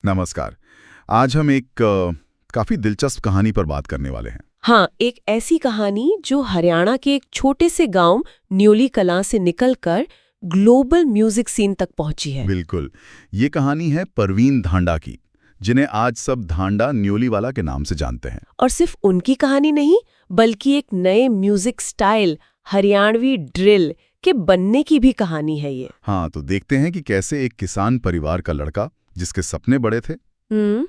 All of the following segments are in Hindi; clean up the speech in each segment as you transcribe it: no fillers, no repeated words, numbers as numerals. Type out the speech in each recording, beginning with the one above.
नमस्कार। आज हम एक काफी दिलचस्प कहानी पर बात करने वाले हैं। हाँ, एक ऐसी कहानी जो हरियाणा के एक छोटे से गांव न्योली कलां से निकलकर ग्लोबल म्यूजिक सीन तक पहुंची है। बिल्कुल। ये कहानी है परवीन धांडा की, जिन्हें आज सब धांडा न्योलीवाला के नाम से जानते हैं। और सिर्फ उनकी कहानी नहीं, बल्कि एक नए म्यूजिक स्टाइल हरियाणवी ड्रिल के बनने की भी कहानी है ये। हाँ, तो देखते हैं कि कैसे एक किसान परिवार का लड़का, जिसके सपने बड़े थे,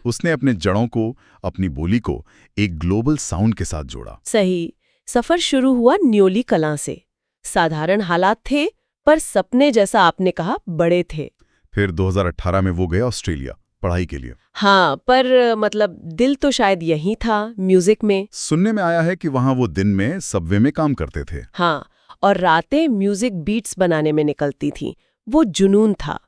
उसने अपने जड़ों को, अपनी बोली को एक ग्लोबल साउंड के साथ जोड़ा। सही। सफर शुरू हुआ न्योली कलां से। साधारण हालात थे, पर सपने, जैसा आपने कहा, बड़े थे। फिर 2018 में वो गए ऑस्ट्रेलिया पढ़ाई के लिए। हाँ, पर मतलब दिल तो शायद यही था, म्यूजिक में। सुनने में आया है कि वहाँ वो दिन में सबवे में काम करते थे। हाँ, और रातें म्यूजिक बीट्स बनाने में निकलती थीं। वो जुनून था।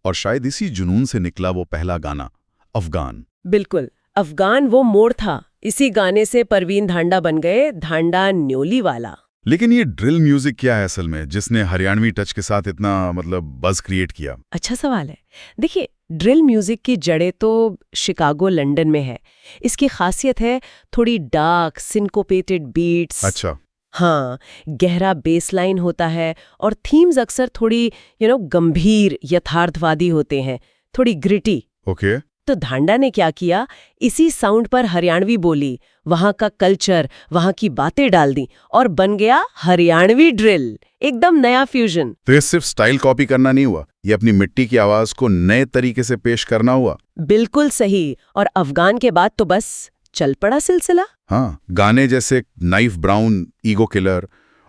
और शायद इसी जुनून से निकला वो पहला गाना, अफगान। बिल्कुल, अफगान वो मोड़ था। इसी गाने से परवीन धांडा बन गए धांडा न्योली वाला। लेकिन ये ड्रिल म्यूजिक क्या है असल में, जिसने हरियाणवी टच के साथ इतना बज़ क्रिएट किया? अच्छा सवाल है। देखिए, ड्रिल म्यूजिक की जड़ें तो शिकागो, लंदन में है। इसकी खासियत है थोड़ी डार्क, सिंकोपेटेड बीट्स। अच्छा। हाँ, गहरा बेसलाइन होता है और थीम्स अक्सर थोड़ी गंभीर, यथार्थवादी होते हैं, थोड़ी ग्रिटी। ओके। तो धांडा ने क्या किया, इसी साउंड पर हरियाणवी बोली, वहां का कल्चर, वहां की बातें डाल दी और बन गया हरियाणवी ड्रिल। एकदम नया फ्यूजन। तो ये सिर्फ स्टाइल कॉपी करना नहीं हुआ, ये अपनी मिट्टी की आवाज को नए तरीके से पेश करना हुआ। बिल्कुल सही। और अफगान के बाद तो बस चल पड़ा सिलसिला। हाँ, गाने जैसे नाइफ ब्राउन, ईगो किलर,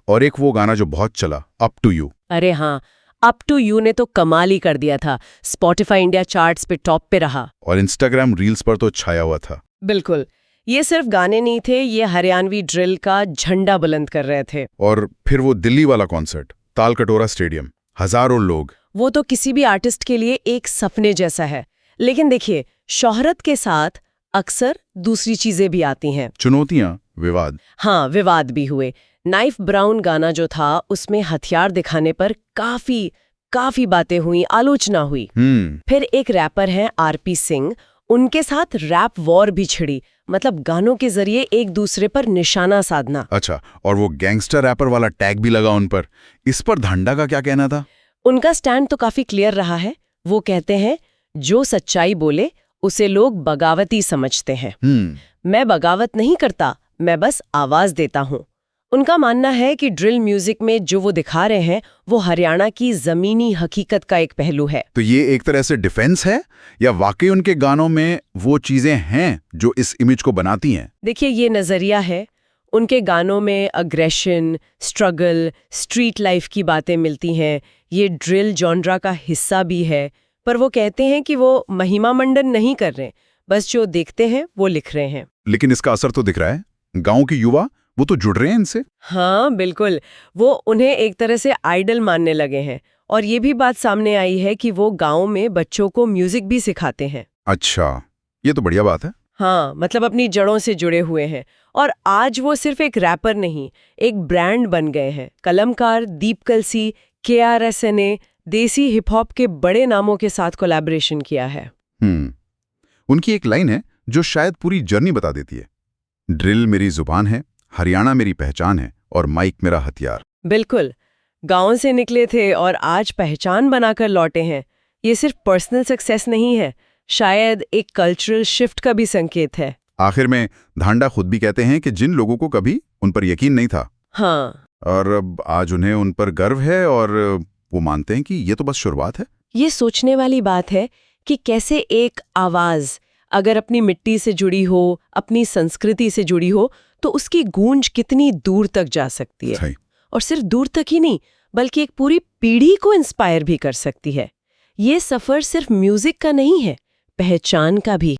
और एक वो गाना जो बहुत चला, अप टू यू। अरे हाँ, अप टू यू ने तो कमाल ही कर दिया था। स्पॉटिफाई इंडिया चार्ट्स पे टॉप पे रहा और इंस्टाग्राम रील्स पर तो छाया हुआ था। बिल्कुल। ये सिर्फ गाने नहीं थे, ये हरियाणवी ड्रिल का झंडा बुलंद कर रहे थे। और फिर वो दिल्ली वाला कॉन्सर्ट, ताल कटोरा स्टेडियम, हजारों लोग। वो तो किसी भी आर्टिस्ट के लिए एक सपने जैसा है। लेकिन देखिए, शोहरत के साथ अक्सर दूसरी चीजें भी आती हैं। चुनौतियां, विवाद। हाँ, विवाद भी हुए। नाइफ ब्राउन गाना जो था, उसमें हथियार दिखाने पर काफी बातें हुई, आलोचना हुई। फिर एक रैपर हैं आरपी सिंह, उनके साथ रैप वॉर भी छिड़ी। मतलब गानों के जरिए एक दूसरे पर निशाना साधना। अच्छा, और वो गैंगस्टर रैपर वाला टैग भी लगा उन पर। इस पर धांडा का क्या कहना था? उनका स्टैंड तो काफी क्लियर रहा है। वो कहते हैं, जो सच्चाई बोले उसे लोग बगावती समझते हैं। मैं बगावत नहीं करता, मैं बस आवाज देता हूँ। उनका मानना है कि ड्रिल म्यूजिक में जो वो दिखा रहे हैं, वो हरियाणा की जमीनी हकीकत का एक पहलू है। तो ये एक तरह से डिफेंस है, या वाकई उनके गानों में वो चीजें हैं जो इस इमेज को बनाती हैं? देखिए, ये नजरिया है। उनके गानों में अग्रेशन, स्ट्रगल, स्ट्रीट लाइफ की बातें मिलती हैं। ये ड्रिल जॉनरा का हिस्सा भी है। पर वो कहते हैं कि वो महिमा मंडन नहीं कर रहे, बस जो देखते हैं वो लिख रहे हैं। लेकिन इसका असर तो दिख रहा है। गांव के युवा वो तो जुड़ रहे हैं इनसे। हाँ बिल्कुल, वो उन्हें एक तरह से आइडल मानने लगे हैं। और ये भी बात सामने आई है कि वो गांव में बच्चों को म्यूजिक भी सिखाते हैं। अच्छा, ये तो बढ़िया बात है। हाँ, मतलब अपनी जड़ों से जुड़े हुए हैं। और आज वो सिर्फ एक रैपर नहीं, एक ब्रांड बन गए हैं। कलमकार, दीप कलसी, KRS ने देसी हिप हॉप के बड़े नामों के साथ कोलैबोरेशन किया है। उनकी एक लाइन है जो शायद पूरी जर्नी बता देती है। ड्रिल मेरी जुबान है, हरियाणा मेरी पहचान है, और माइक मेरा हथियार। बिल्कुल, गांव से निकले थे और आज पहचान बनाकर लौटे हैं। ये सिर्फ पर्सनल सक्सेस नहीं है, शायद एक कल्चरल शिफ्ट का भी संकेत है। आखिर में धांडा खुद भी कहते हैं कि जिन लोगों को कभी उन पर यकीन नहीं था, हाँ, और अब आज उन्हें उन पर गर्व है, और वो मानते हैं कि ये तो बस शुरुआत है। ये सोचने वाली बात है कि कैसे एक आवाज अगर अपनी मिट्टी से जुड़ी हो, अपनी संस्कृति से जुड़ी हो, तो उसकी गूंज कितनी दूर तक जा सकती है। सही। और सिर्फ दूर तक ही नहीं, बल्कि एक पूरी पीढ़ी को इंस्पायर भी कर सकती है। ये सफर सिर्फ म्यूजिक का नहीं है, पहचान का भी।